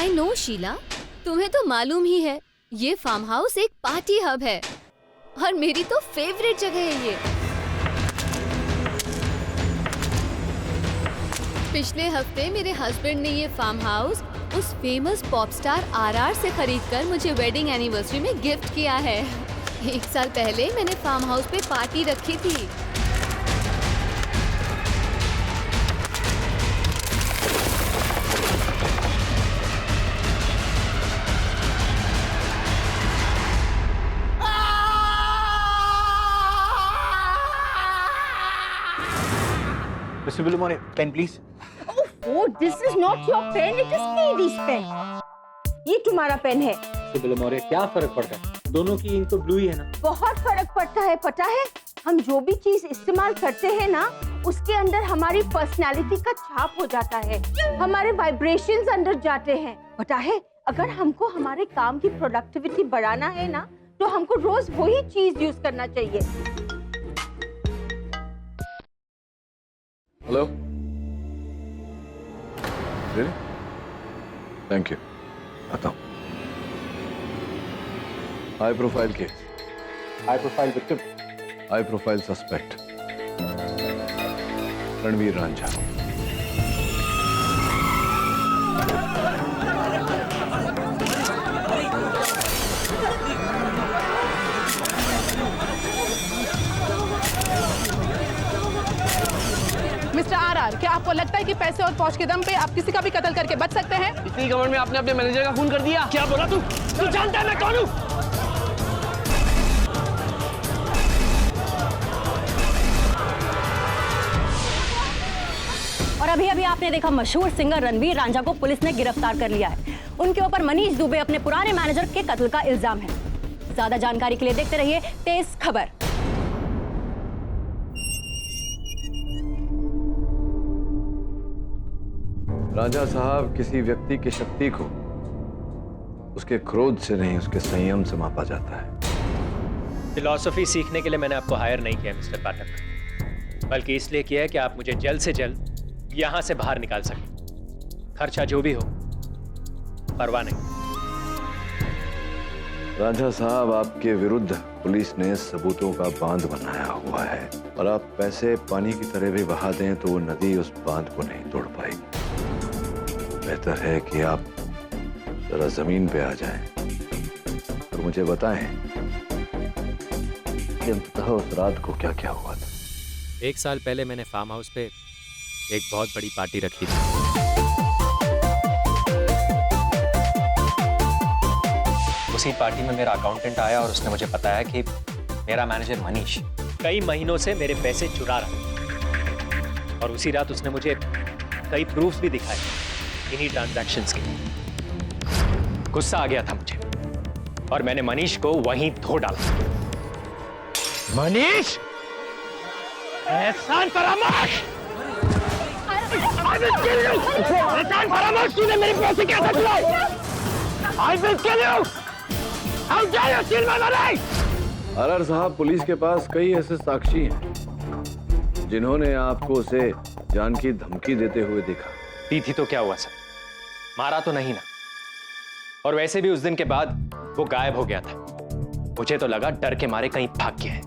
I know Sheila, तुम्हें तो मालूम ही है ये फार्म हाउस एक पार्टी हब है और मेरी तो फेवरेट जगह है ये। पिछले हफ्ते मेरे हस्बैंड ने ये फार्म हाउस उस फेमस पॉप स्टार आरआर से खरीदकर मुझे वेडिंग एनिवर्सरी में गिफ्ट किया है। 1 साल पहले मैंने फार्म हाउस पे पार्टी रखी थी। Mr. Villamore, pen please. Oh, this is not your pen. It is Katie's pen. ये तुम्हारा पेन है। Mr. Villamore, क्या फर्क पड़ता है? दोनों की इंक तो ब्लू ही है ना। बहुत फर्क पड़ता है, पता है? हम जो भी चीज इस्तेमाल करते हैं ना, उसके अंदर हमारी पर्सनालिटी का छाप हो जाता है, हमारे वाइब्रेशंस अंदर जाते हैं। पता है, अगर हमको हमारे काम की प्रोडक्टिविटी बढ़ाना है ना, तो हमको रोज वही चीज यूज करना चाहिए। Hello, really? Thank you. आता हूँ। High profile case, high profile victim, high profile suspect Ranveer Ranjha. Mister RR, क्या आपको लगता है कि पैसे और पहुंच के दम पे आप किसी का भी कत्ल करके बच सकते हैं? इसी गवर्नमेंट में आपने अपने मैनेजर का खून कर दिया। क्या बोला तू? तू जानता है मैं कौन हूँ? और अभी अभी आपने देखा मशहूर सिंगर रणवीर रांझा को पुलिस ने गिरफ्तार कर लिया है। उनके ऊपर मनीष दुबे अपने पुराने मैनेजर के कत्ल का इल्जाम है। ज्यादा जानकारी के लिए देखते रहिए तेज खबर। राजा साहब, किसी व्यक्ति की शक्ति को उसके क्रोध से नहीं, उसके संयम से मापा जाता है। फिलॉसफी सीखने के लिए मैंने आपको हायर नहीं किया मिस्टर पाठक, बल्कि इसलिए किया है कि आप मुझे जल्द से जल्द यहां से बाहर निकाल सकें। खर्चा जो भी हो, परवाह नहीं। राजा साहब, आपके विरुद्ध पुलिस ने सबूतों का बांध बनाया हुआ है और आप पैसे पानी की तरह भी बहा दें तो वो नदी उस बांध को नहीं तोड़ पाएगी। बेहतर है कि आप जरा जमीन पे आ जाएं और मुझे बताएं कि अंततः उस रात को क्या क्या हुआ था। 1 साल पहले मैंने फार्म हाउस पे एक बहुत बड़ी पार्टी रखी थी। उसी पार्टी में मेरा अकाउंटेंट आया और उसने मुझे बताया कि मेरा मैनेजर मनीष कई महीनों से मेरे पैसे चुरा रहा है और उसी रात उसने मुझे कई प्रूफ्स भी दिखाए इन्हीं ट्रांजैक्शंस के। गुस्सा आ गया था मुझे और मैंने मनीष को वहीं धो डाला। मनीष, एहसान फरामोश! I will kill you! एहसान फरामोश, तूने मेरे पैसे कैसे चुराए? I will kill you! How dare you steal my money? RR साहब, पुलिस के पास कई ऐसे साक्षी हैं जिन्होंने आपको उसे जान की धमकी देते हुए देखा। दी थी तो क्या हुआ सर? मारा तो नहीं ना। और वैसे भी उस दिन के बाद वो गायब हो गया था। मुझे तो लगा डर के मारे कहीं भाग गया है।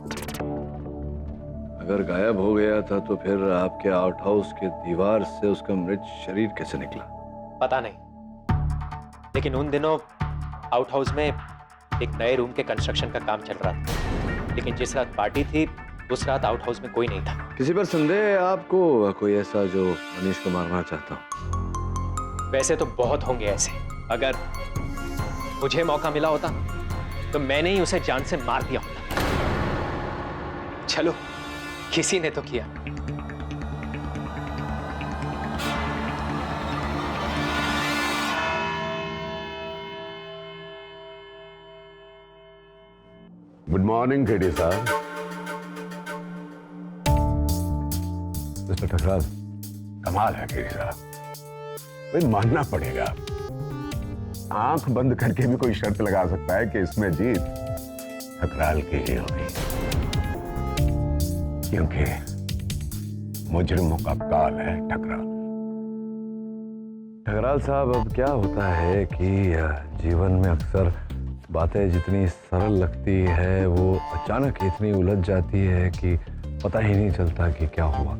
अगर गायब हो गया था तो फिर आपके आउट हाउस के दीवार से उसका मृत शरीर कैसे निकला? पता नहीं, लेकिन उन दिनों आउट हाउस में एक नए रूम के कंस्ट्रक्शन का काम चल रहा था। लेकिन जिस रात पार्टी थी उस रात आउट हाउस में कोई नहीं था। किसी पर संदेह है आपको? कोई ऐसा जो मनीष को मारना चाहता हो? वैसे तो बहुत होंगे ऐसे। अगर मुझे मौका मिला होता तो मैंने ही उसे जान से मार दिया होता। चलो, किसी ने तो किया। गुड मॉर्निंग केडी साहब। मिस्टर ठकराल, कमाल है केडी साहब, भाई मानना पड़ेगा। आंख बंद करके भी कोई शर्त लगा सकता है कि इसमें जीत ठकराल की ही होगी, क्योंकि मुजरिमों का काल है ठकराल। ठकराल साहब, अब क्या होता है कि जीवन में अक्सर बातें जितनी सरल लगती है वो अचानक इतनी उलझ जाती है कि पता ही नहीं चलता कि क्या हुआ।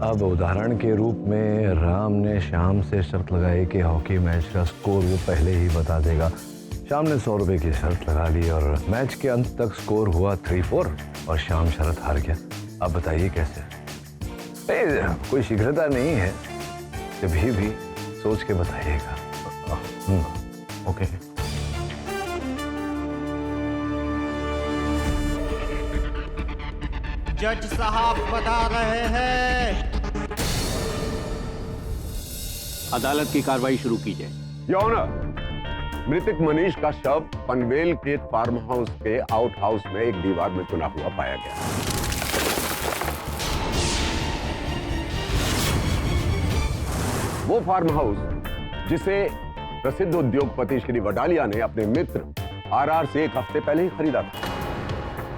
अब उदाहरण के रूप में राम ने श्याम से शर्त लगाई कि हॉकी मैच का स्कोर वो पहले ही बता देगा। श्याम ने 100 रुपए की शर्त लगा ली और मैच के अंत तक स्कोर हुआ 3-4 और श्याम शर्त हार गया। अब बताइए कैसे? कोई शीघ्रता नहीं है, कभी भी सोच के बताइएगा। ओके। जज साहब बता रहे हैं। अदालत की कार्रवाई शुरू कीजिए। योर ऑनर, मृतक मनीष का शव पनवेल के फार्म हाउस के आउट हाउस में एक दीवार में चुना हुआ पाया गया। वो फार्म हाउस जिसे प्रसिद्ध उद्योगपति श्री वडालिया ने अपने मित्र आरआर से एक हफ्ते पहले ही खरीदा था।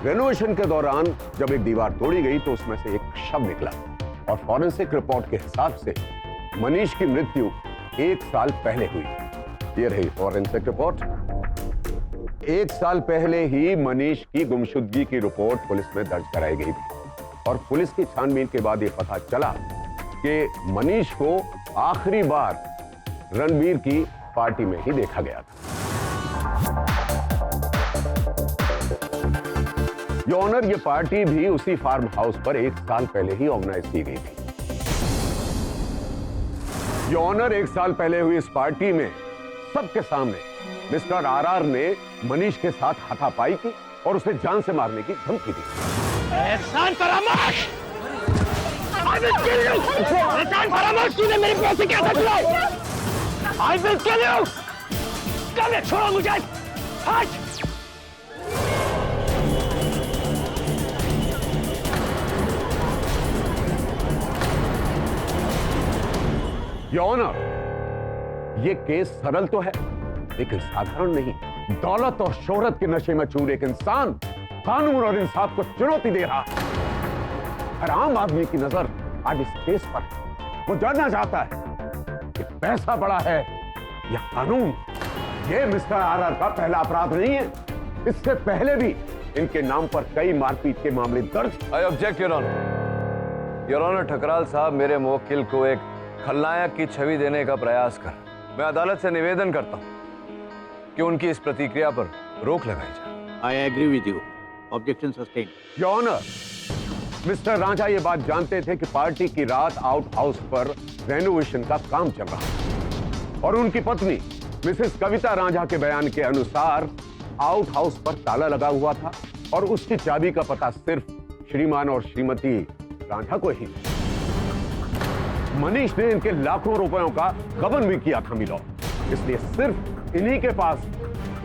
रेनोवेशन के दौरान जब एक दीवार तोड़ी गई तो उसमें से एक शव निकला और फॉरेंसिक रिपोर्ट के हिसाब से मनीष की मृत्यु 1 साल पहले हुई। ये रही फॉरेंसिक रिपोर्ट। 1 साल पहले ही मनीष की गुमशुदगी की रिपोर्ट पुलिस में दर्ज कराई गई थी और पुलिस की छानबीन के बाद यह पता चला कि मनीष को आखिरी बार रणवीर की पार्टी में ही देखा गया था। योर ऑनर, ये पार्टी भी उसी फार्म हाउस पर 1 साल पहले ही ऑर्गेनाइज की गई थी। योर ऑनर, 1 साल पहले हुई इस पार्टी में सबके सामने मिस्टर आरआर ने मनीष के साथ हाथापाई की और उसे जान से मारने की धमकी दी। एहसान फरामोश! I will kill you! एहसान फरामोश! तूने मेरे पैसे कैसे चुराए? I will kill you! कल छोड़ो मुझे! हट! योर ऑनर, ये केस सरल तो है लेकिन साधारण नहीं। दौलत और शोहरत के नशे में चूर एक इंसान कानून और इंसाफ को चुनौती दे रहा है। हर आम आदमी की नजर आज इस केस पर है। वो जानना चाहता है कि पैसा बड़ा है या कानून। ये मिस्टर आरआर का पहला अपराध नहीं है। इससे पहले भी इनके नाम पर कई मारपीट के मामले दर्ज। I object your honour. Your honour, Thakral साहब मेरे मुवक्किल को एक खलनायक की छवि देने का प्रयास कर। मैं अदालत से निवेदन करता हूं कि उनकी इस प्रतिक्रिया पर रोक लगाई जाए। I agree with you. Objection sustain. Your honour, mister Ranjha ये बात जानते थे कि पार्टी की रात आउट हाउस पर रेनोवेशन का काम चल रहा है और उनकी पत्नी मिसेस कविता रांझा के बयान के अनुसार आउट हाउस पर ताला लगा हुआ था और उसकी चाबी का पता सिर्फ श्रीमान और श्रीमती रांझा को ही। मनीष ने इनके लाखों रुपयों का गबन भी किया था मिलो, इसलिए सिर्फ इन्हीं के पास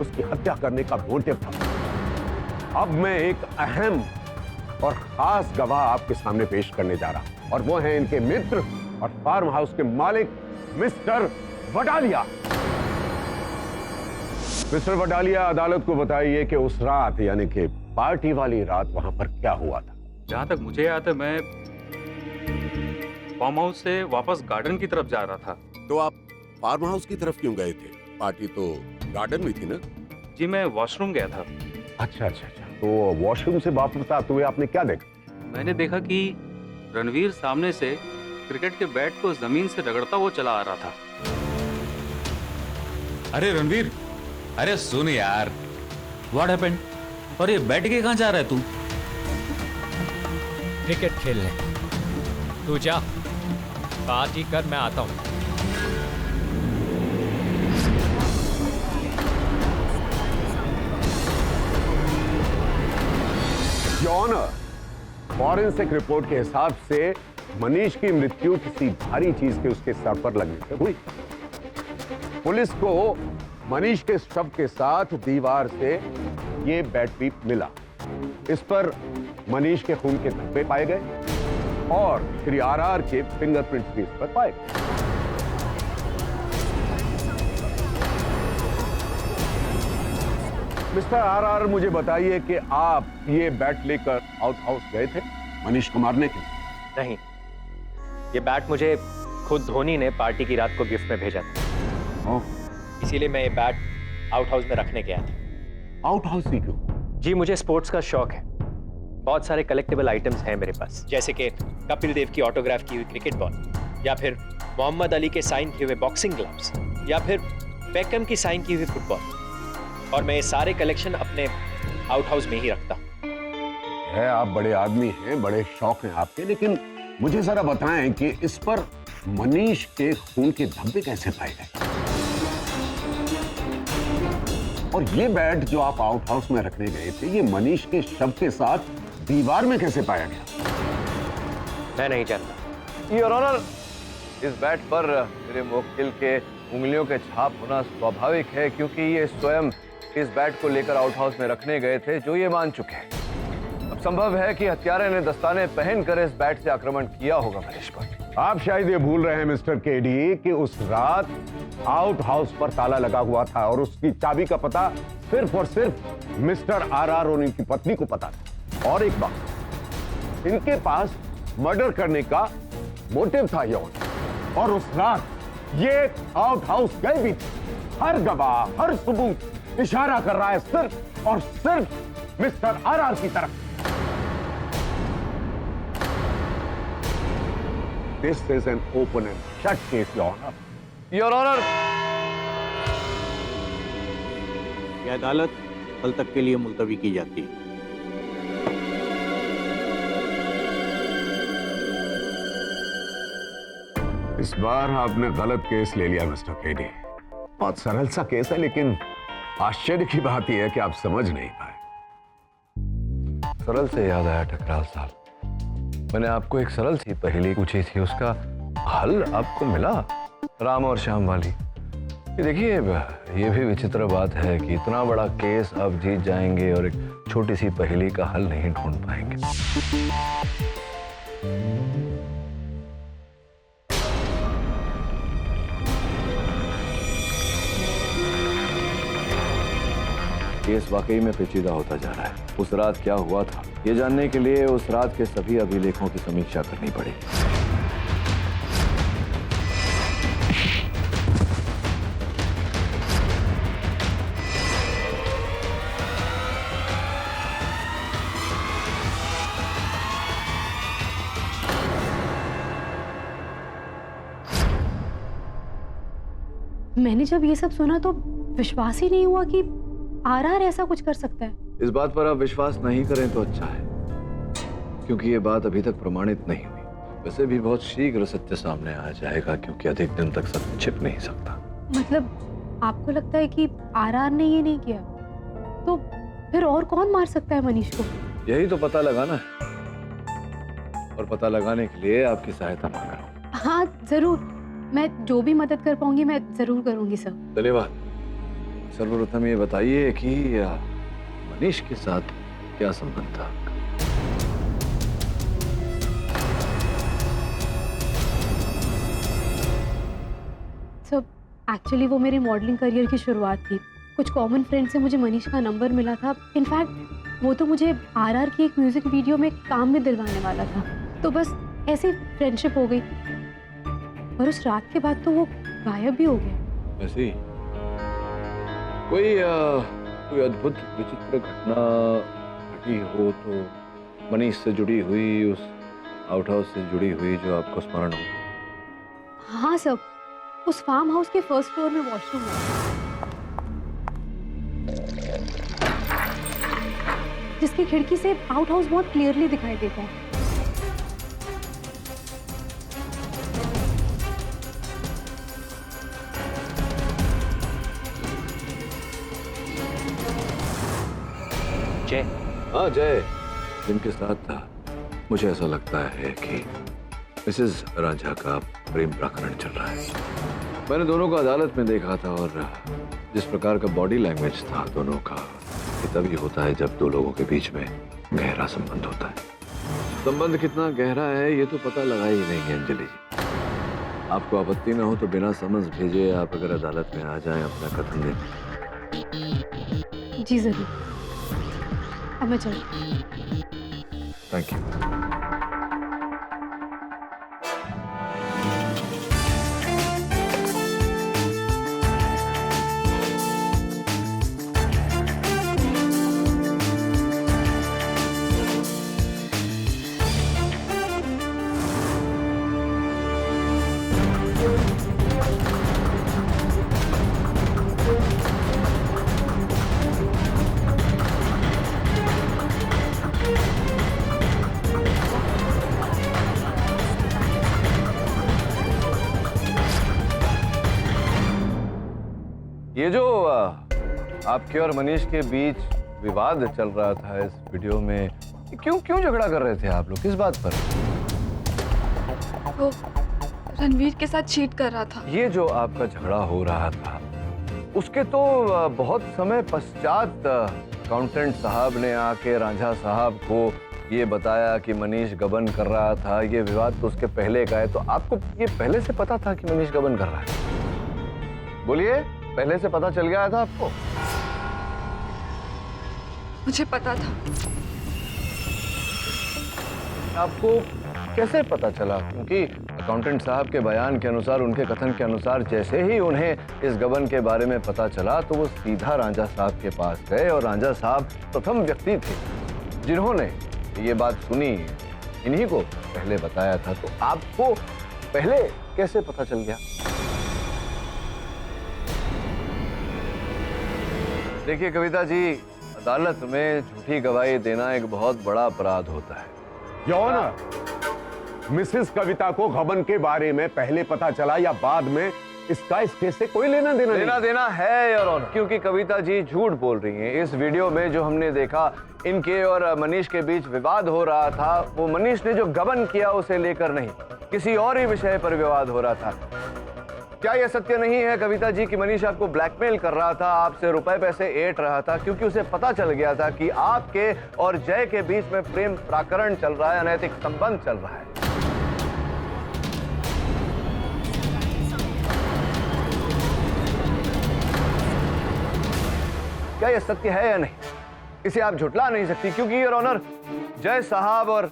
उसकी हत्या करने का मोटिव था। अब मैं एक अहम और खास गवाह आपके सामने पेश करने जा रहा हूं और वो है इनके मित्र और फार्म हाउस के मालिक मिस्टर वडालिया। मिस्टर वडालिया, अदालत को बताइए कि उस रात यानी कि पार्टी वाली रात वहां पर क्या हुआ था। जहां तक मुझे याद है मैं फार्म हाउस से वापस गार्डन की तरफ जा रहा था। तो आप फार्म हाउस की तरफ क्यों गए थे? पार्टी तो गार्डन में थी ना? जी मैं वॉशरूम गया था। अच्छा। तो वॉशरूम से वापस आते हुए आपने क्या देखा? मैंने देखा कि रणवीर सामने से क्रिकेट के बैट को जमीन से रगड़ता हुआ चला आ रहा था। अरे रणवीर, अरे सुन यार, व्हाट हैपेंड? और ये बैठ के कहां जा रहा है तू? क्रिकेट खेलने। तू जा, पार्टी कर, मैं आता हूं। योर ऑनर, फॉरेंसिक रिपोर्ट के हिसाब से मनीष की मृत्यु किसी भारी चीज के उसके सर पर लगने से हुई। पुलिस को मनीष के शव के साथ दीवार से ये बैट भी मिला। इस पर मनीष के खून के धब्बे पाए गए और श्री आरआर के फिंगरप्रिंट्स भी इस पर पाए गए। मिस्टर आरआर, मुझे बताइए कि आप ये बैट लेकर आउट हाउस गए थे मनीष को मारने के लिए? नहीं, ये बैट मुझे खुद धोनी ने पार्टी की रात को गिफ्ट में भेजा था। इसीलिए मैं ये बैट आउट हाउस में रखने गया था। आउट हाउस ही क्यों? जी, मुझे स्पोर्ट्स का शौक है। बहुत सारे कलेक्टिबल आइटम्स हैं मेरे पास, जैसे कि कपिल देव की ऑटोग्राफ की हुई क्रिकेट बॉल, या फिर मोहम्मद अली के साइन किए हुए बॉक्सिंग ग्लव्स, या फिर बेकहम की साइन की हुई फुटबॉल। और मैं ये सारे कलेक्शन अपने आउट हाउस में ही रखता हूँ। आप बड़े आदमी हैं, बड़े शौक हैं आपके, लेकिन मुझे जरा बताएं कि इस पर मनीष के खून के धब्बे कैसे पाए गए? और ये बैट जो आप आउट हाउस में रखने गए थे, ये मनीष के शव के साथ दीवार में कैसे पाया गया? मैं नहीं जानता। योर ऑनर, इस बैट पर मेरे मुवक्किल के उंगलियों के छाप होना स्वाभाविक है, क्योंकि ये स्वयं इस बैट को लेकर आउट हाउस में रखने गए थे, जो ये मान चुके हैं। अब संभव है कि हत्यारे ने दस्ताने पहनकर इस बैट से आक्रमण किया होगा मनीष पर। आप शायद ये भूल रहे हैं मिस्टर केडी कि उस रात आउट हाउस पर ताला लगा हुआ था और उसकी चाबी का पता सिर्फ और सिर्फ मिस्टर आरआर और इनकी पत्नी को पता था। और एक बात, इनके पास मर्डर करने का मोटिव था ये, और उस रात ये आउट हाउस गए भी थे। हर गवाह, हर सबूत इशारा कर रहा है सिर्फ और सिर्फ मिस्टर आरआर की तरफ। This is an open and shut case, Your Honor. Your Honor. यह अदालत कल तक के लिए मुलतवी की जाती है। इस बार आपने गलत केस ले लिया मिस्टर केडी। बहुत सरल सा केस है, लेकिन आश्चर्य की बात यह है कि आप समझ नहीं पाए। सरल से याद आया टकराल साहब, मैंने आपको एक सरल सी पहेली पूछी थी, उसका हल आपको मिला, राम और श्याम वाली। ये देखिए, ये भी विचित्र बात है कि इतना बड़ा केस आप जीत जाएंगे और एक छोटी सी पहेली का हल नहीं ढूंढ पाएंगे। केस वाकई में पेचीदा होता जा रहा है। उस रात क्या हुआ था, ये जानने के लिए उस रात के सभी अभिलेखों की समीक्षा करनी पड़ेगी। मैंने जब ये सब सुना तो विश्वास ही नहीं हुआ कि आरआर ऐसा कुछ कर सकता है। इस बात पर आप विश्वास नहीं करें तो अच्छा है, क्योंकि ये बात अभी तक प्रमाणित नहीं हुई। वैसे भी बहुत शीघ्र सत्य सामने आ जाएगा, क्योंकि अधिक दिन तक सत्य छिप नहीं सकता। मतलब आपको लगता है कि आरआर ने ये नहीं किया, तो फिर और कौन मार सकता है मनीष को? यही तो पता लगाना है, और पता लगाने के लिए आपकी सहायता मांग रहा हूँ। हाँ जरूर, मैं जो भी मदद कर पाऊंगी मैं जरूर करूंगी सर। धन्यवाद। सर्वप्रथम ये बताइए कि मनीष के साथ क्या संबंध था? सर एक्चुअली वो मेरे मॉडलिंग करियर की शुरुआत थी। कुछ कॉमन फ्रेंड से मुझे मनीष का नंबर मिला था। इनफैक्ट वो तो मुझे आरआर की एक म्यूजिक वीडियो में काम में दिलवाने वाला था, तो बस ऐसे फ्रेंडशिप हो गई। और उस रात के बाद तो वो गायब भी हो गया। ऐसे ही कोई अद्भुत विचित्र घटना घटी हो तो मनीष से जुड़ी हुई, उस आउट हाउस से जुड़ी हुई, जो आपको स्मरण हो? हाँ सर, उस फार्म हाउस के फर्स्ट फ्लोर में वॉशरूम है, जिसकी खिड़की से आउट हाउस बहुत क्लियरली दिखाई देता है। जय। हाँ जय, जिनके साथ था। मुझे ऐसा लगता है कि मिसेस रांझा का प्रेम प्रकरण चल रहा है। मैंने दोनों को अदालत में देखा था, और जिस प्रकार का बॉडी लैंग्वेज था दोनों का, ये तभी होता है जब दो लोगों के बीच में गहरा संबंध होता है। संबंध कितना गहरा है ये तो पता लगा ही नहीं है अंजलि जी। आपको आपत्ति न हो तो बिना समझ भेजे आप अगर अदालत में आ जाएं अपना कथन दें। जी जरूर, अब मैं चलूं। Thank you. ये जो आपके और मनीष के बीच विवाद चल रहा था इस वीडियो में, क्यों झगड़ा कर रहे थे आप लोग, किस बात पर? वो रणवीर के साथ चीट कर रहा था। ये जो आपका झगड़ा हो रहा था, उसके तो बहुत समय पश्चात अकाउंटेंट साहब ने आके रांझा साहब को ये बताया कि मनीष गबन कर रहा था। ये विवाद तो उसके पहले का है, तो आपको ये पहले से पता था कि मनीष गबन कर रहा है? बोलिए, पहले से पता चल गया था आपको? मुझे पता था। आपको कैसे पता चला? क्योंकि अकाउंटेंट साहब के बयान के अनुसार, उनके कथन के अनुसार, जैसे ही उन्हें इस गबन के बारे में पता चला तो वो सीधा रांझा साहब के पास गए और रांझा साहब प्रथम व्यक्ति थे जिन्होंने ये बात सुनी, इन्हीं को पहले बताया था। तो आपको पहले कैसे पता चल गया? देखिए कविता जी, अदालत में झूठी गवाही देना एक बहुत बड़ा अपराध होता है। योर ऑनर, मिसेस कविता को गबन के बारे में पहले पता चला या बाद में, इसका इस केस से कोई लेना देना है योर ऑनर, क्योंकि कविता जी झूठ बोल रही हैं। इस वीडियो में जो हमने देखा, इनके और मनीष के बीच विवाद हो रहा था, वो मनीष ने जो गबन किया उसे लेकर नहीं, किसी और ही विषय पर विवाद हो रहा था। क्या यह सत्य नहीं है कविता जी कि मनीष आपको ब्लैकमेल कर रहा था, आपसे रुपए पैसे ऐंठ रहा था, क्योंकि उसे पता चल गया था कि आपके और जय के बीच में प्रेम प्रकरण चल रहा है, अनैतिक संबंध चल रहा है? क्या यह सत्य है या नहीं? इसे आप झुटला नहीं सकती, क्योंकि योर ऑनर, जय साहब और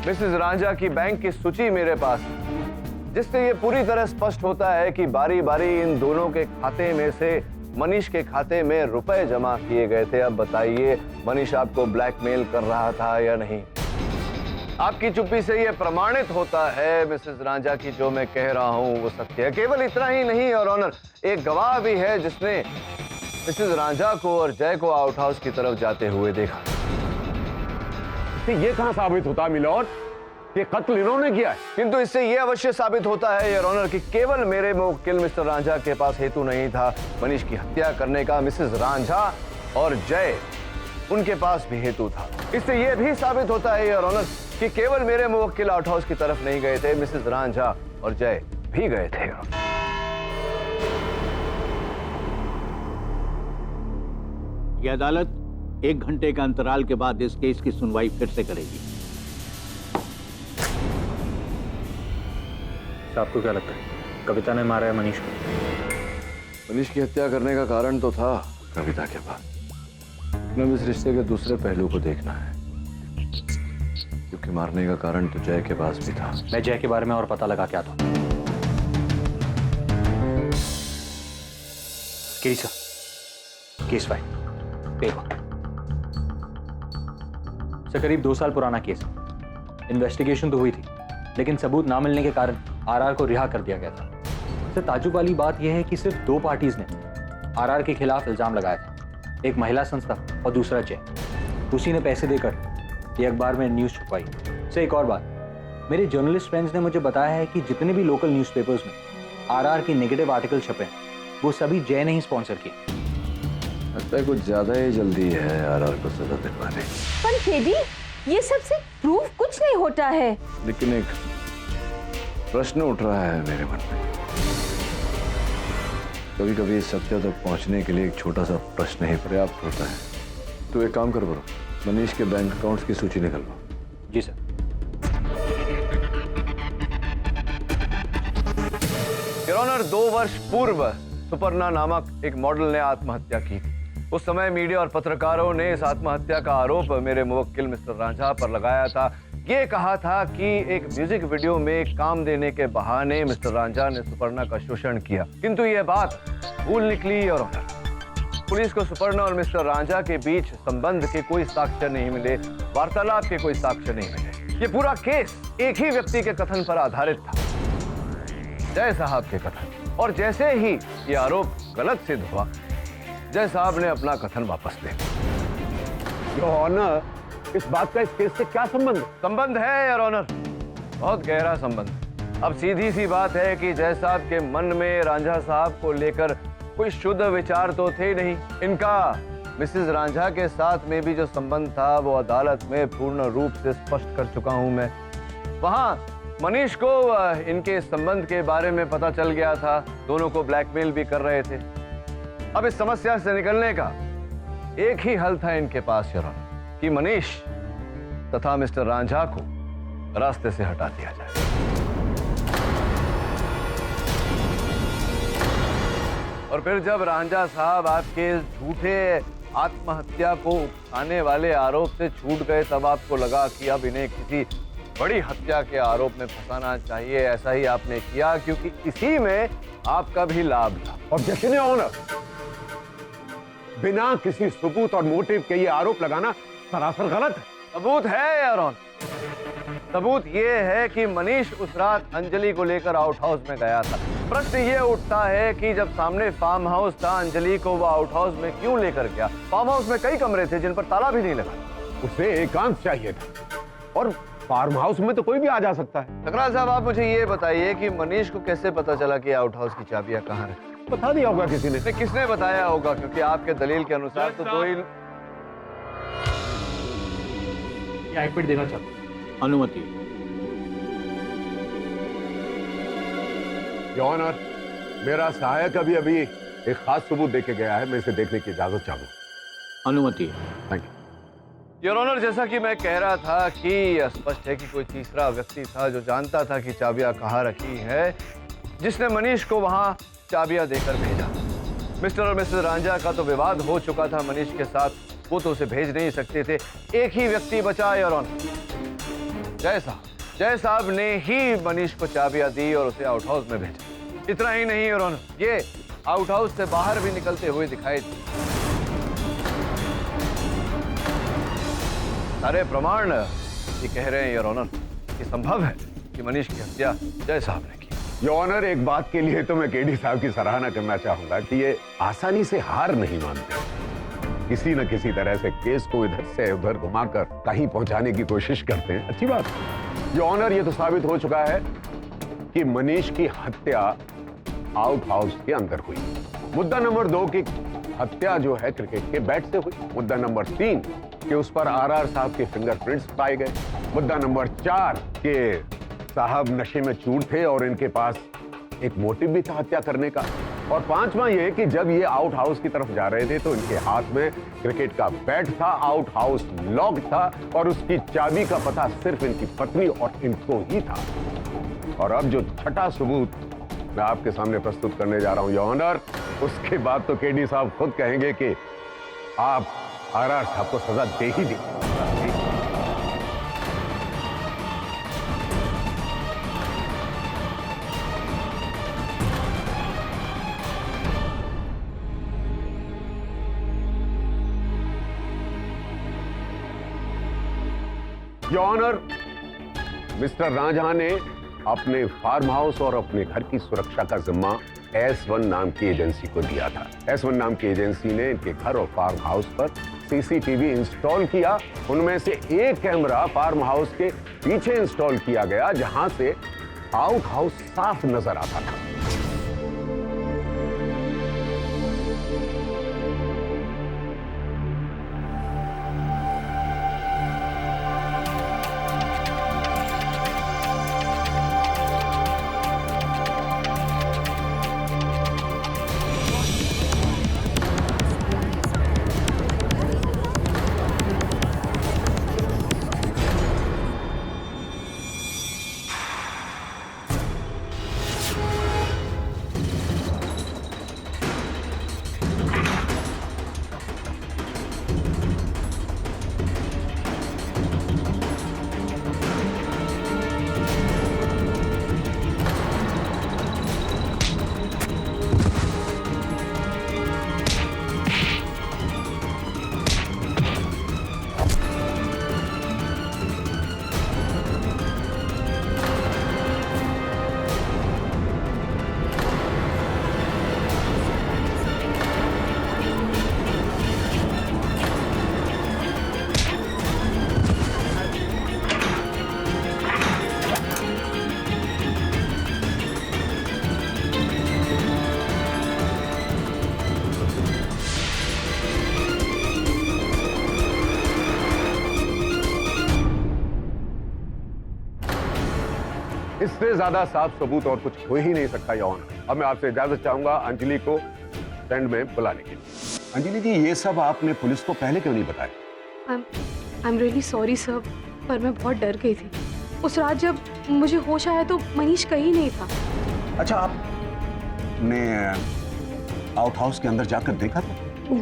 मिसेस रांझा की बैंक की सूची मेरे पास, जिससे ये पूरी तरह स्पष्ट होता है कि बारी बारी इन दोनों के खाते में से मनीष के खाते में रुपए जमा किए गए थे। अब बताइए, मनीष आपको ब्लैकमेल कर रहा था या नहीं? आपकी चुप्पी से ये प्रमाणित होता है मिसेस रांझा की जो मैं कह रहा हूं वो सत्य है। केवल इतना ही नहीं योर ऑनर, एक गवाह भी है जिसने मिसेस रांझा को और जय को आउट हाउस की तरफ जाते हुए देखा। तो ये कहां साबित होता मिलॉर्ड कि कत्ल इन्होंने किया है? किंतु इससे यह अवश्य साबित होता है योर ऑनर कि केवल मेरे मुवक्किल मिस्टर रांझा के पास हेतु नहीं था मनीष की हत्या करने का, मिसेस रांझा और जय उनके पास भी हेतु था। इससे यह भी साबित होता है योर ऑनर कि केवल मेरे मुवक्किल आउट हाउस की तरफ नहीं गए थे, मिसेस रांझा और जय भी गए थे। ये अदालत 1 घंटे के अंतराल के बाद इस केस की सुनवाई फिर से करेगी। आपको क्या लगता है कविता ने मारा है मनीष को? मनीष की हत्या करने का कारण तो था कविता के पास। हमें इस रिश्ते के दूसरे पहलू को देखना है, क्योंकि मारने का कारण तो जय के पास भी था। मैं जय के बारे में और पता लगा क्या था। केस फाइल पेपर से करीब 2 साल पुराना केस। इन्वेस्टिगेशन तो हुई थी, लेकिन सबूत ना मिलने के कारण आरआर को रिहा कर दिया गया था। सबसे ताज्जुब वाली बात यह है कि सिर्फ 2 पार्टीज ने आरआर के खिलाफ इल्जाम लगाया था, एक महिला संस्था और दूसरा जय। उसी ने पैसे देकर ये अखबार में न्यूज़ छुपवाई। से एक और बात, मेरे जर्नलिस्ट फ्रेंड्स ने मुझे बताया है कि जितने भी लोकल न्यूज़पेपर्स में आरआर की नेगेटिव आर्टिकल छपे वो सभी जय ने ही स्पॉन्सर किए। लगता है कुछ ज्यादा ही जल्दी है आरआर को सजा दिलवाने। पर टेडी, ये सबसे प्रूफ कुछ नहीं होता है। लेकिन एक प्रश्न उठ रहा है मेरे मन में। कभी कभी सत्य तक पहुंचने के लिए एक छोटा सा प्रश्न ही पर्याप्त होता है। तो एक काम कर बरो, मनीष के बैंक अकाउंट्स की सूची निकलवा। जी सर। योर ऑनर, 2 वर्ष पूर्व सुपर्णा नामक एक मॉडल ने आत्महत्या की थी। उस समय मीडिया और पत्रकारों ने इस आत्महत्या का आरोप मेरे मुवक्किल मिस्टर रांझा पर लगाया था। ये कहा था कि एक म्यूजिक वीडियो में काम देने के बहाने मिस्टर रांझा ने सुपर्णा का शोषण किया, किंतु यह बात भूल निकली और पुलिस को सुपर्णा और मिस्टर रांझा के बीच संबंध के कोई साक्ष्य नहीं मिले, वार्तालाप के कोई साक्ष्य नहीं मिले। ये पूरा केस एक ही व्यक्ति के कथन पर आधारित था, जय साहब के कथन। और जैसे ही ये आरोप गलत सिद्ध हुआ, जय साहब ने अपना कथन वापस ले लिया। योर ऑनर, इस बात का इस केस से क्या संबंध? संबंध है योर ऑनर, बहुत गहरा संबंध। अब सीधी सी बात है कि जय साहब के मन में रांझा साहब को लेकर कोई शुद्ध विचार तो थे नहीं इनका। मिसेस रांझा के साथ में भी जो संबंध था वो अदालत में पूर्ण रूप से स्पष्ट कर चुका हूं मैं। वहां मनीष को इनके संबंध के बारे में पता चल गया था, दोनों को ब्लैकमेल भी कर रहे थे। अब इस समस्या से निकलने का एक ही हल था इनके पास योर, कि मनीष तथा मिस्टर रांझा को रास्ते से हटा दिया जाए। और फिर जब रांझा साहब आपके झूठे आत्महत्या को उकसाने वाले आरोप से छूट गए, तब आपको लगा कि अब इन्हें किसी बड़ी हत्या के आरोप में फंसाना चाहिए। ऐसा ही आपने किया, क्योंकि इसी में आपका भी लाभ था। ऑब्जेक्शन योर ऑनर, बिना किसी सबूत और मोटिव के ये आरोप लगाना सरासर गलत है। सबूत है योर ऑनर, सबूत ये है कि मनीष उस रात अंजलि को लेकर आउट हाउस में गया था। प्रश्न ये उठता है कि जब सामने फार्म हाउस था, अंजलि को वो आउट हाउस में क्यों लेकर गया? फार्म हाउस में कई कमरे थे जिन पर ताला भी नहीं लगा। उसे एकांत चाहिए था, और फार्म हाउस में तो कोई भी आ जा सकता है। ठकराल साहब, आप मुझे ये बताइए कि मनीष को कैसे पता चला कि आउट हाउस की चाबियां कहाँ रखी? बता दिया होगा किसी ने। किसने बताया होगा? क्योंकि आपके दलील के अनुसार तो दो ही आईपैड देना चाहता हूं। अनुमति। योर ऑनर, मेरा सहायक अभी अभी एक खास सबूत देके गया है, मैं इसे देखने की इजाजत चाहूंगा। अनुमति। Thank you. योर ऑनर, जैसा कि मैं कह रहा था कि स्पष्ट है कि कोई तीसरा व्यक्ति था जो जानता था कि चाबियां कहाँ रखी है, जिसने मनीष को वहां चाबियां देकर भेजा। मिस्टर और मिसेस रांझा का तो विवाद हो चुका था मनीष के साथ, वो तो उसे भेज नहीं सकते थे। एक ही व्यक्ति बचा योर ऑनर, जय साहब। जय साहब ने ही मनीष को चाबियां दी और उसे आउट हाउस में भेजा। इतना ही नहीं योर ऑनर, ये आउट हाउस से बाहर भी निकलते हुए दिखाई दी। सारे प्रमाण ये कह रहे हैं योर ऑनर कि संभव है कि मनीष की हत्या जय साहब ने की। योर ऑनर, एक बात के लिए तो मैं केडी साहब की सराहना करना चाहूंगा कि ये आसानी से हार नहीं मानते। किसी न किसी तरह से केस को इधर से उधर घुमाकर कहीं पहुंचाने की कोशिश करते हैं। अच्छी बात है योर ऑनर, ये तो साबित हो चुका है कि मनीष की हत्या आउट हाउस के अंदर हुई। मुद्दा नंबर 2 की हत्या जो है क्रिकेट के बैट से हुई। मुद्दा नंबर 3 कि उस पर आरआर साहब के फिंगरप्रिंट्स पाए गए। मुद्दा नंबर 4 के साहब नशे में चूर थे और इनके पास एक मोटिव भी था हत्या करने का। और 5वां ये कि जब ये आउट हाउस की तरफ जा रहे थे तो इनके हाथ में क्रिकेट का बैट था, आउट हाउस लॉक था और उसकी चाबी का पता सिर्फ इनकी पत्नी और इनको ही था। और अब जो छठा सबूत मैं आपके सामने प्रस्तुत करने जा रहा हूं योर ऑनर, उसके बाद तो केडी साहब खुद कहेंगे कि आप आरआर साहब को सजा दे ही दी। योर ऑनर, मिस्टर रांझा ने अपने फार्म हाउस और अपने घर की सुरक्षा का जिम्मा S1 नाम की एजेंसी को दिया था। S1 नाम की एजेंसी ने इनके घर और फार्म हाउस पर सीसीटीवी इंस्टॉल किया। उनमें से एक कैमरा फार्म हाउस के पीछे इंस्टॉल किया गया, जहां से आउट हाउस साफ नजर आता था। इससे ज्यादा साफ सबूत और कुछ हो ही नहीं सकता योर ऑनर। अब मैं आपसे इजाजत चाहूंगा अंजलि को स्टैंड में बुलाने के लिए। अंजलि जी, ये सब आपने पुलिस को पहले क्यों नहीं बताया? I am really sorry sir, पर मैं बहुत डर गई थी। उस रात जब मुझे होश आया तो मनीष कहीं नहीं था। अच्छा, आपने आउट हाउस के अंदर जाकर देखा था?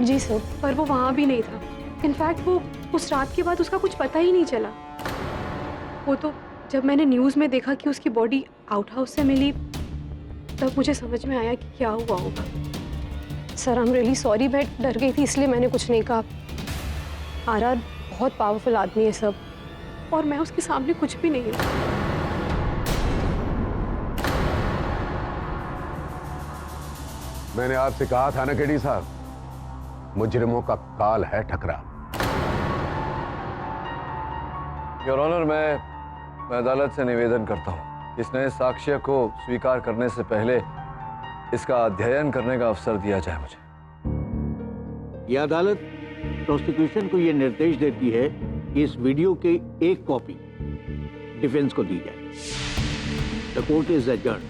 जी सर, पर वो वहाँ भी नहीं था। इनफैक्ट वो उस रात के बाद उसका कुछ पता ही नहीं चला। वो तो जब मैंने न्यूज़ में देखा कि उसकी बॉडी आउट हाउस से मिली, तब मुझे समझ में आया कि क्या हुआ होगा। Sir I am really sorry, मैं डर गई थी इसलिए मैंने कुछ नहीं कहा। आरआर बहुत पावरफुल आदमी है सब, और मैं उसके सामने कुछ भी नहीं हूँ। मैंने आपसे कहा था ना केडी साहब, मुजरिमों का काल है ठकरा। योर ऑनर, मैं अदालत से निवेदन करता हूं कि इस नए साक्ष्य को स्वीकार करने से पहले इसका अध्ययन करने का अवसर दिया जाए मुझे। यह अदालत प्रोसिक्यूशन को यह निर्देश देती है कि इस वीडियो की एक कॉपी डिफेंस को दी जाए। The court is adjourned.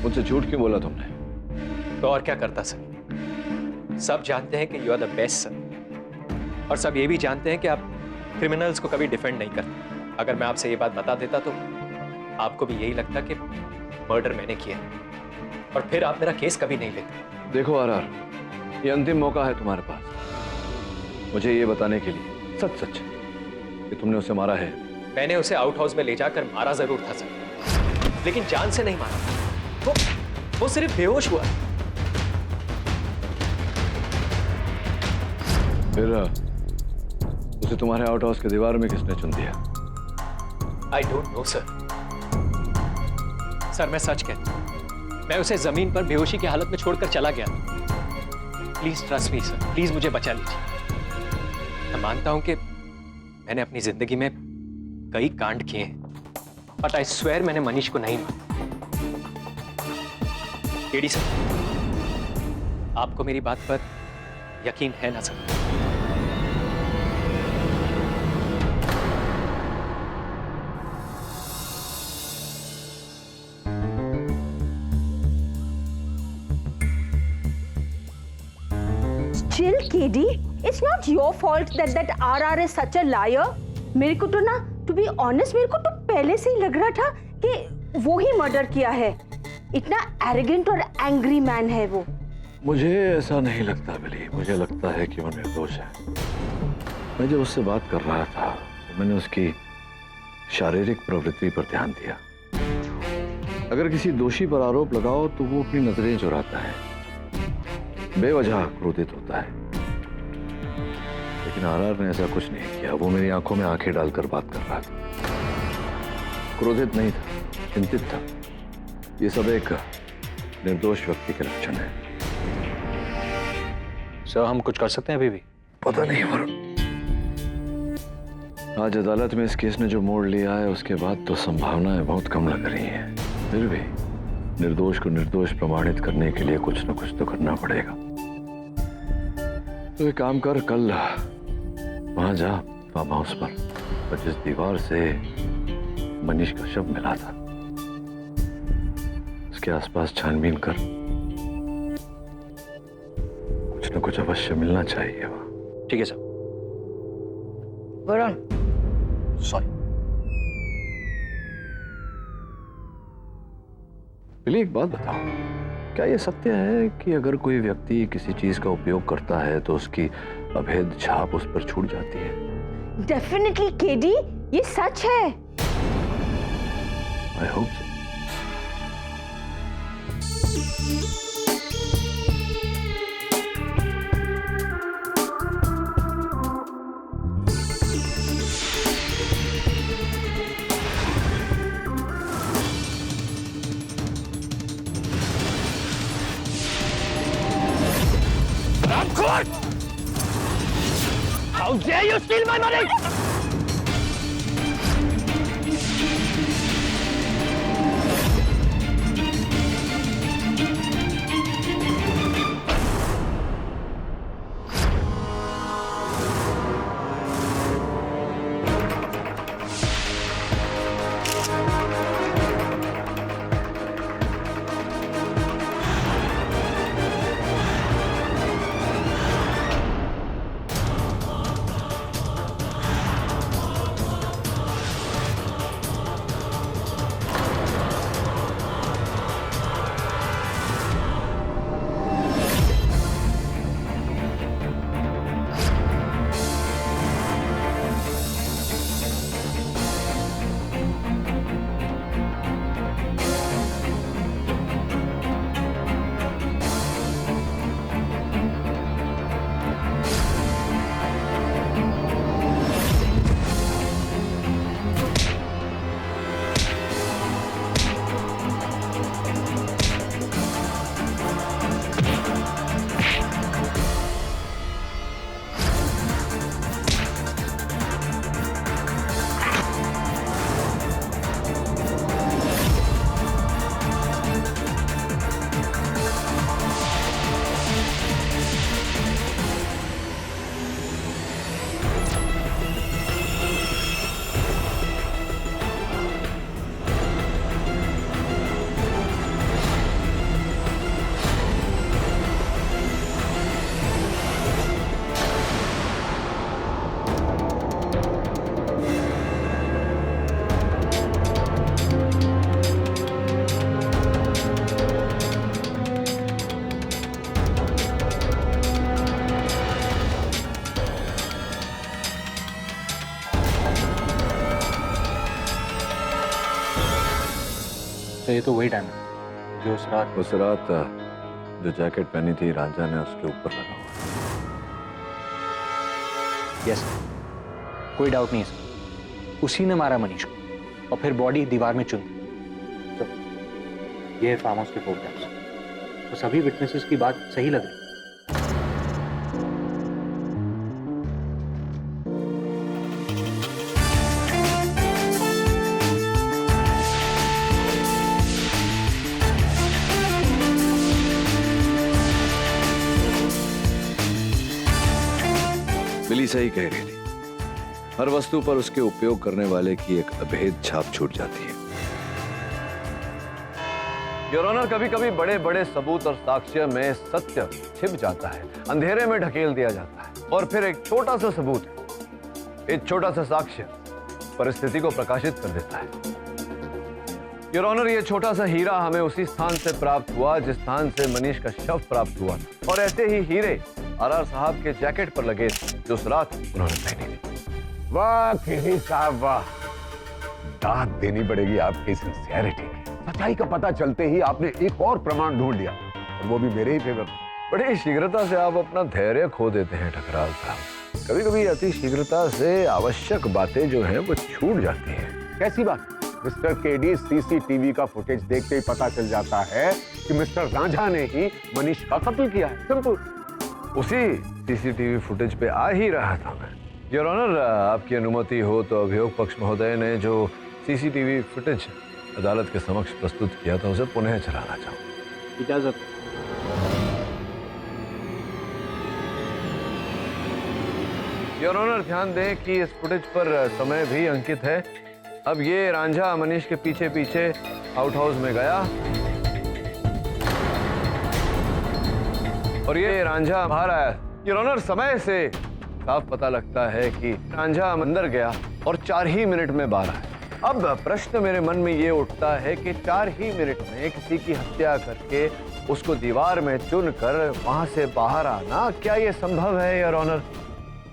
मुझसे झूठ क्यों बोला तुमने? तो और क्या करता सर? सब जानते हैं कि you are the best sir, और सब ये भी जानते हैं कि आप क्रिमिनल्स को कभी डिफेंड नहीं करते। अगर मैं आपसे ये बात बता देता तो आपको भी यही लगता कि मर्डर मैंने किया, और फिर आप मेरा केस कभी नहीं लेते। देखो आरआर, ये अंतिम मौका है तुम्हारे पास मुझे ये बताने के लिए सच सच कि तुमने उसे मारा है। मैंने उसे आउट हाउस में ले जाकर मारा जरूर था सर, लेकिन जान से नहीं मारा। वो सिर्फ बेहोश हुआ। फिर उसे तुम्हारे आउट हाउस के दीवार में किसने चुन दिया? I don't know sir. Sir मैं सच कहता हूं, मैं उसे जमीन पर बेहोशी की हालत में छोड़कर चला गया। Please trust me sir, please मुझे बचा लीजिए। मैं मानता हूं कि मैंने अपनी जिंदगी में कई कांड किए हैं, बट आई स्वेयर मैंने मनीष को नहीं मारा। केडी सर, आपको मेरी बात पर यकीन है ना sir? Still, KD, it's not your fault that RR is such a liar. मेरे को तो ना, to be honest, मेरे को तो पहले से ही लग रहा था कि वो ही मर्डर किया है। इतना एरोगेंट और एंग्री मैन है वो। मुझे ऐसा नहीं लगता बिली, मुझे लगता है कि वो निर्दोष है। मैं जब उससे बात कर रहा था तो मैंने उसकी शारीरिक प्रवृत्ति पर ध्यान दिया। अगर किसी दोषी पर आरोप लगाओ तो वो अपनी नजरें चुराता है, बेवजह क्रोधित होता है। लेकिन आरआर ने ऐसा कुछ नहीं किया। वो मेरी आंखों में आंखें डालकर बात कर रहा था, क्रोधित नहीं था, चिंतित था। ये सब एक निर्दोष व्यक्ति के लक्षण है। सर हम कुछ कर सकते हैं अभी भी? पता नहीं वरुण, आज अदालत में इस केस ने जो मोड़ लिया है उसके बाद तो संभावनाएं बहुत कम लग रही हैं। फिर भी निर्दोष को निर्दोष प्रमाणित करने के लिए कुछ न कुछ तो करना पड़ेगा। तो एक काम कर, कल वहां जा फार्म हाउस पर जिस दीवार से मनीष का शव मिला था उसके आसपास छानबीन कर। कुछ न कुछ अवश्य मिलना चाहिए वहां। ठीक है सर। वरुण, सॉरी। बिली, एक बात बताओ, क्या ये सत्य है कि अगर कोई व्यक्ति किसी चीज का उपयोग करता है तो उसकी अभेद छाप उस पर छूट जाती है? डेफिनेटली केडी, ये सच है। I hope so. How dare you steal my money? तो ये तो वही टाइम है जो उस रात जो जैकेट पहनी थी रांझा ने उसके ऊपर लगा हुआ। यस, कोई डाउट नहीं है, उसी ने मारा मनीष को और फिर बॉडी दीवार में चुन दी। तो ये फार्म हाउस के फोटोग्राफ्स, तो सभी विटनेसेस की बात सही लग रही। बिली सही कह रही थी, हर वस्तु पर उसके उपयोग करने वाले की एक अभेद छाप छूट जाती है। योर ऑनर, कभी कभी बड़े बड़े सबूत और साक्ष्य में सत्य छिप जाता है, अंधेरे में ढकेल दिया जाता है, और फिर एक छोटा सा सबूत, एक छोटा सा साक्ष्य परिस्थिति को प्रकाशित कर देता है। योर ऑनर, ये छोटा सा हीरा हमें उसी स्थान से प्राप्त हुआ जिस स्थान से मनीष का शव प्राप्त हुआ, और ऐसे ही हीरे आरआर साहब के जैकेट पर लगे जो उस रात उन्होंने पहनी थी। वाह केरी साहब वाह, दाद देनी पड़ेगी आपकी सिंसियरिटी की। सच्चाई का पता चलते ही आपने एक और प्रमाण ढूंढ लिया, और वो भी मेरे ही फेवर। बड़ी शीघ्रता से आप अपना धैर्य खो देते हैं ठकराल साहब। कभी कभी अति शीघ्रता से आवश्यक बातें जो हैं वो छूट जाती हैं। कैसी बात? मिस्टर केडी, सीसीटीवी का फुटेज देखते ही पता चल जाता है कि मिस्टर रांझा ने ही मनीष का कत्ल किया है। सिंपल। उसी सीसीटीवी फुटेज पे आ ही रहा था मैं। योर ऑनर, आपकी अनुमति हो तो अभियोग पक्ष महोदय ने जो सीसीटीवी फुटेज अदालत के समक्ष प्रस्तुत किया था उसे पुनः चलाना चाहूँ। इजाजत। योर ऑनर, ध्यान दें कि इस फुटेज पर समय भी अंकित है। अब ये रांझा मनीष के पीछे पीछे आउट हाउस में गया और ये रांझा बाहर आया। योर ऑनर, समय से साफ पता लगता है कि रांझा अंदर गया और 4 ही मिनट में बाहर आया। अब प्रश्न मेरे मन में ये उठता है कि 4 ही मिनट में किसी की हत्या करके उसको दीवार में चुनकर वहां से बाहर आना, क्या ये संभव है योर ऑनर?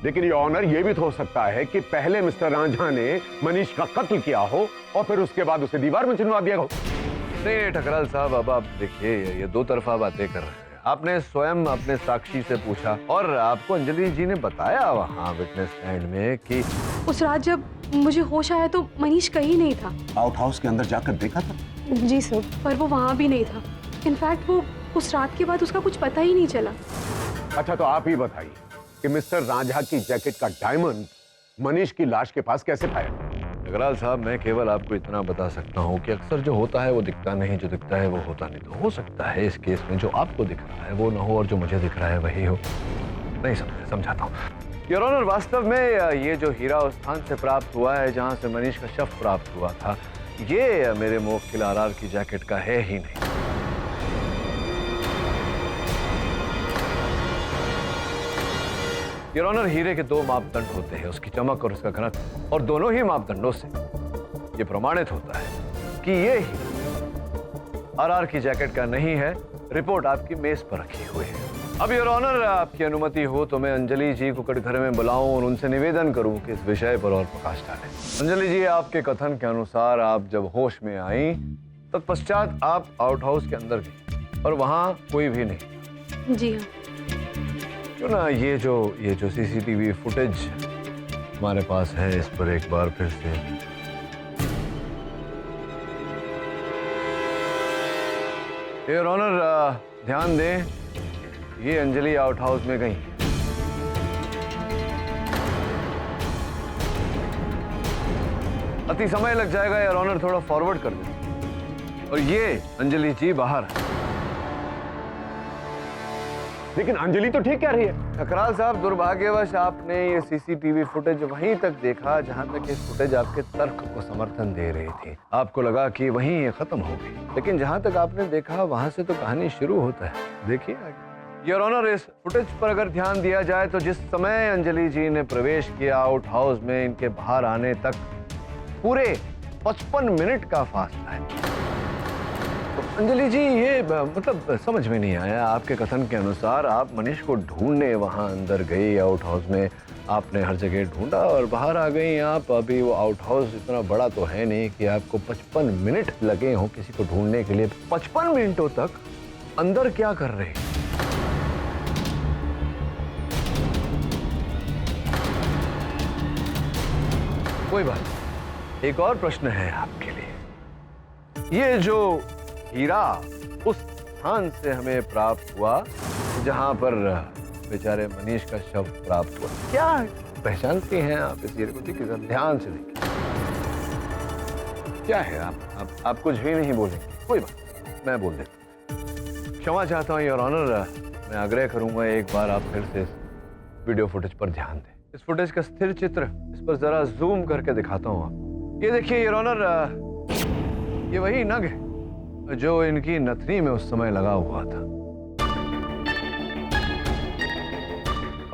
लेकिन ये ऑनर ये भी तो हो सकता है कि पहले मिस्टर रांझा ने मनीष का कत्ल किया हो और फिर उसके बाद उसे दीवार में चुनवा दिया हो। नहीं ठकराल साहब, अब आप देखिए ये दो तरफा बातें कर रहे हैं। आपने स्वयं अपने साक्षी से पूछा और आपको अंजलि जी ने बताया वहाँ विटनेस स्टैंड में कि उस रात जब मुझे होश आया तो मनीष कहीं नहीं था। आउट हाउस के अंदर जाकर देखा था? जी सर, पर वो वहाँ भी नहीं था। इनफैक्ट वो उस रात के बाद उसका कुछ पता ही नहीं चला। अच्छा, तो आप ही बताइए कि मिस्टर रांझा की जैकेट का डायमंड मनीष की लाश के पास कैसे पाया? ठकराल साहब, मैं केवल आपको इतना बता सकता हूँ कि अक्सर जो होता है वो दिखता नहीं, जो दिखता है वो होता नहीं। तो हो सकता है इस केस में जो आपको दिख रहा है वो ना हो और जो मुझे दिख रहा है वही हो। नहीं समझाता हूँ योर ऑनर। वास्तव में ये जो हीरा उस स्थान से प्राप्त हुआ है जहाँ से मनीष का शव प्राप्त हुआ था, ये मेरे मुवक्किल आरआर की जैकेट का है ही नहीं। योर ऑनर, हीरे के 2 मापदंड होते हैं, उसकी चमक और उसका घनत्व, और दोनों ही मापदंडों से ये प्रमाणित होता है कि ये हीरा आरआर की जैकेट का नहीं है। रिपोर्ट आपकी मेज पर रखी हुई है। अब योर ऑनर, आपकी अनुमति हो तो मैं अंजलि जी को कटघरे में बुलाऊं और उनसे निवेदन करूं कि इस विषय पर और प्रकाश डालें। अंजलि जी, आपके कथन के अनुसार आप जब होश में आई तत्पश्चात आप आउट हाउस के अंदर गई और वहां कोई भी नहीं? जी हाँ। क्यों ना ये जो सीसीटीवी फुटेज हमारे पास है इस पर एक बार फिर से योर ऑनर ध्यान दें। ये अंजलि आउट हाउस में गई। अति समय लग जाएगा योर ऑनर, थोड़ा फॉरवर्ड कर दें। और ये अंजलि जी बाहर। लेकिन अंजलि तो ठीक कह रही है। ठकराल साहब, दुर्भाग्यवश आपने ये सीसीटीवी फुटेज वहीं तक देखा जहां तक ये फुटेज आपके तर्क को समर्थन दे रही थी। आपको लगा कि वहीं ये खत्म हो गई, लेकिन जहां तक आपने देखा वहां से तो कहानी शुरू होता है। देखिए आगे। योर ऑनर, इस फुटेज पर अगर ध्यान दिया जाए तो जिस समय अंजलि जी ने प्रवेश किया आउट हाउस में, इनके बाहर आने तक पूरे 55 मिनट का फासला है। तो अंजलि जी, ये मतलब समझ में नहीं आया। आपके कथन के अनुसार आप मनीष को ढूंढने वहां अंदर गई आउट हाउस में, आपने हर जगह ढूंढा और बाहर आ गई आप। अभी वो आउट हाउस इतना बड़ा तो है नहीं कि आपको 55 मिनट लगे हों किसी को ढूंढने के लिए। 55 मिनटों तक अंदर क्या कर रहे हैं? कोई बात नहीं, एक और प्रश्न है आपके लिए। ये जो हीरा उस स्थान से हमें प्राप्त हुआ जहां पर बेचारे मनीष का शव प्राप्त हुआ, क्या पहचानते हैं आप इस हीरे को? देखिए जरा ध्यान से देखिए, क्या है? आप कुछ भी नहीं बोलेंगे? कोई बात, मैं बोल देता हूं। क्षमा चाहता हूं योर ऑनर, मैं आग्रह करूंगा एक बार आप फिर से इस वीडियो फुटेज पर ध्यान दें। इस फुटेज का स्थिर चित्र इस पर जरा जूम करके दिखाता हूं आप। ये देखिए योर ऑनर, ये वही नग है जो इनकी नथनी में उस समय लगा हुआ था।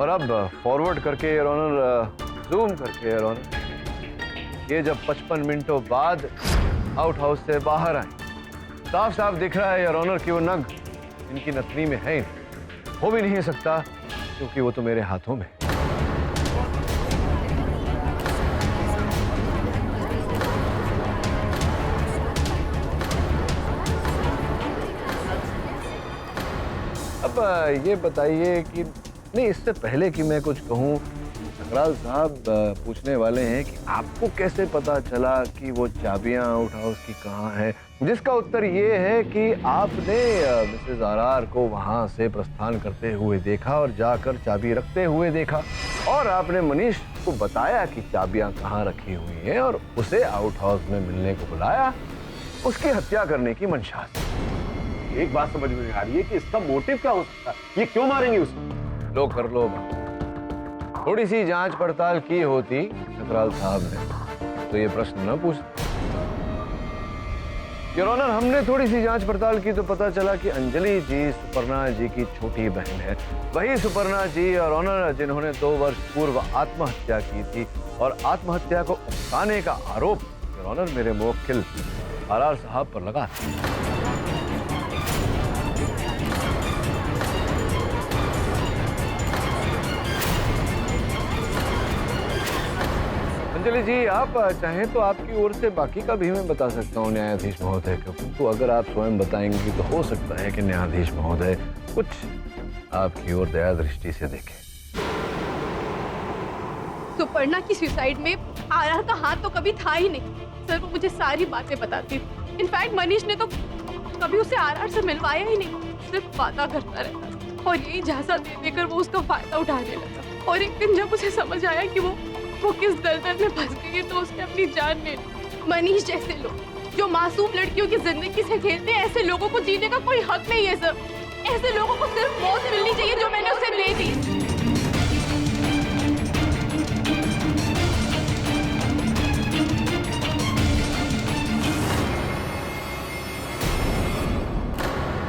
और अब फॉरवर्ड करके योर ऑनर, जूम करके योर ऑनर, ये जब 55 मिनटों बाद आउट हाउस से बाहर आए, साफ साफ दिख रहा है योर ऑनर कि वो नग इनकी नथनी में है, हो भी नहीं सकता क्योंकि वो तो मेरे हाथों में। अब ये बताइए कि नहीं, इससे पहले कि मैं कुछ कहूँ, ठकराल साहब पूछने वाले हैं कि आपको कैसे पता चला कि वो चाबियां आउट हाउस की कहाँ है? जिसका उत्तर ये है कि आपने मिसेज आरआर को वहां से प्रस्थान करते हुए देखा और जाकर चाबी रखते हुए देखा, और आपने मनीष को बताया कि चाबियां कहाँ रखी हुई हैं और उसे आउट हाउस में मिलने को बुलाया, उसकी हत्या करने की मंशा से। एक बात समझ में नहीं आ रही है कि इसका मोटिव क्या हो सकता है? ये क्यों मारेंगे उसको? लो कर लो बात। थोड़ी सी जांच पड़ताल की होती ठकराल साहब ने तो ये प्रश्न न पूछते। योर ऑनर, हमने थोड़ी सी जांच पड़ताल की तो पता चला कि अंजलि जी सुपर्णा जी की छोटी बहन है। वही सुपर्णा जी और ऑनर जिन्होंने 2 वर्ष पूर्व आत्महत्या की थी, और आत्महत्या को उकसाने का आरोप योर ऑनर मेरे मुवक्किल आरआर साहब पर लगा। अंजलि जी, आप चाहें तो आपकी ओर से बाकी का भी मैं बता सकता हूँ न्यायाधीश महोदय को, तो अगर आप स्वयं बताएंगे तो हो सकता है कि न्यायाधीश महोदय कुछ आपकी ओर दया दृष्टि से देखें। सुपर्णा की सुसाइड में आरआर का हाथ तो कभी था ही नहीं सर। वो मुझे सारी बातें बताती थी। इनफैक्ट मनीष ने तो कभी उसे आरआर से मिलवाया ही नहीं, सिर्फ वादा करता रहता और यही झांसा दे देकर वो उसका फायदा उठाने लगा। और एक दिन जब उसे समझ आया कि वो किस दलदल में फंस गई है तो उसने अपनी जान ले ली। मनीष जैसे लोग जो मासूम लड़कियों की जिंदगी से खेलते हैं, ऐसे लोगों को जीने का कोई हक नहीं है सर। ऐसे लोगों को सिर्फ मौत मिलनी चाहिए जो मैंने उसे दे दी।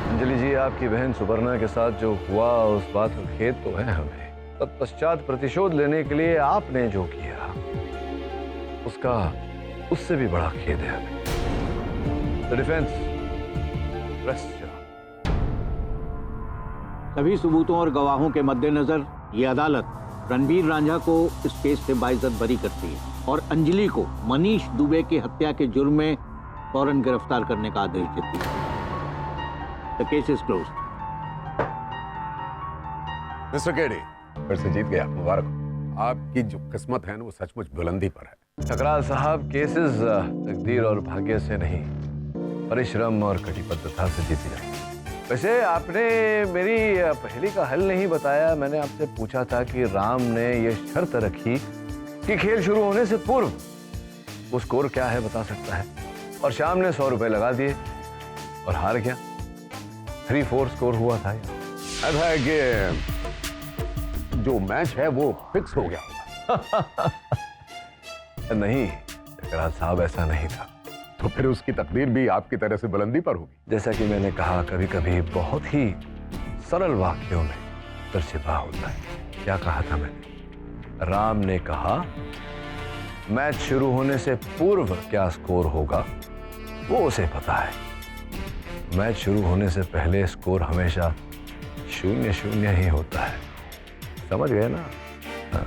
अंजलि जी, आपकी बहन सुपर्णा के साथ जो हुआ उस बात का खेद तो है हमें। तत्पश्चात प्रतिशोध लेने के लिए आपने जो किया उसका उससे भी बड़ा खेद है हमें। द डिफेंस सभी सबूतों और गवाहों के मद्देनजर ये अदालत रणवीर रांझा को इस केस से बाइज्जत बरी करती है और अंजलि को मनीष दुबे की हत्या के जुर्म में फौरन गिरफ्तार करने का आदेश देती है। The case is closed. Mister KD, फिर से जीत गया, मुबारक हो। आपकी जो किस्मत है ना वो सचमुच बुलंदी पर है। ठकराल साहब, केसेस तकदीर और भाग्य से नहीं, परिश्रम और कटिबद्धता से जीती जाती। वैसे आपने मेरी पहेली का हल नहीं बताया। मैंने आपसे पूछा था कि राम ने ये शर्त रखी कि खेल शुरू होने से पूर्व वो स्कोर क्या है बता सकता है, और श्याम ने 100 रुपए लगा दिए और हार गया। 3-4 स्कोर हुआ था। ऐसा है कि जो मैच है वो फिक्स हो गया। नहीं ठकराल साहब, ऐसा नहीं था। तो फिर उसकी तकदीर भी आपकी तरह से बुलंदी पर होगी। जैसा कि मैंने कहा, कभी कभी बहुत ही सरल वाक्यों में उत्तर छिपा होता है। क्या कहा था मैंने? राम ने कहा मैच शुरू होने से पूर्व क्या स्कोर होगा वो उसे पता है। मैच शुरू होने से पहले स्कोर हमेशा 0-0 ही होता है। समझ गए ना? हाँ।